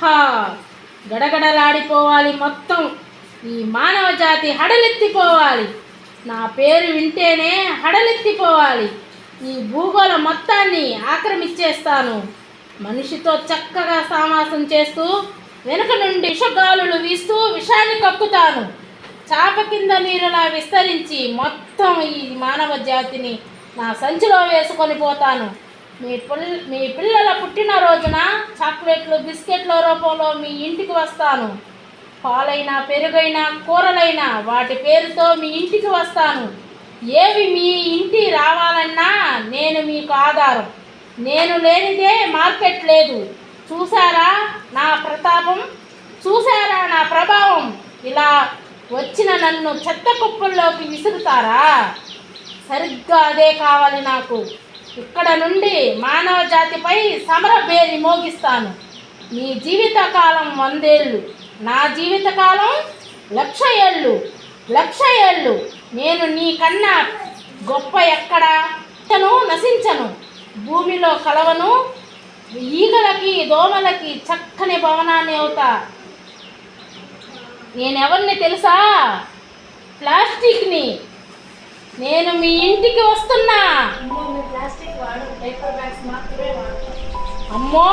హా గడగడలాడిపోవాలి మొత్తం. ఈ మానవ జాతి హడలెత్తిపోవాలి. నా పేరు వింటేనే హడలెత్తిపోవాలి. ఈ భూగోళం మొత్తాన్ని ఆక్రమించేస్తాను. మనిషితో చక్కగా సావాసం చేస్తూ వెనుక నుండి విషగాలులు వీస్తూ విషాన్ని కక్కుతాను. చాప కింద నీరులా విస్తరించి మొత్తం ఈ మానవ జాతిని నా సంచిలో వేసుకొని పోతాను. మీ పిల్లల పుట్టినరోజున చాక్లెట్లు బిస్కెట్ల రూపంలో మీ ఇంటికి వస్తాను. పాలైనా పెరుగైనా కూరలైనా వాటి పేరుతో మీ ఇంటికి వస్తాను. ఏవి మీ ఇంటి రావాలన్నా నేను మీకు ఆధారం. నేను లేనిదే మార్కెట్ లేదు. చూసారా నా ప్రతాపం, చూసారా నా ప్రభావం. ఇలా వచ్చిన నన్ను చెత్త కుప్పల్లోకి విసురుతారా? సరిగ్గా అదే కావాలి నాకు. ఇక్కడ నుండి మానవ జాతిపై సమర బేరి మోగిస్తాను. నీ జీవితకాలం 100 ఏళ్ళు, నా జీవితకాలం 1,00,000 ఏళ్ళు. 1,00,000 ఏళ్ళు. నేను నీకన్నా గొప్ప ఎక్కడా నశించను. భూమిలో కలవను. ఈగలకి దోమలకి చక్కని భవనాన్ని అవుతా. నేనెవరిని తెలుసా? ప్లాస్టిక్ని. నేను మీ ఇంటికి వస్తున్నా. ప్లాస్టిక్ వాడు, పేపర్ బ్యాగ్స్ మాత్రమే వాడు. అమ్మో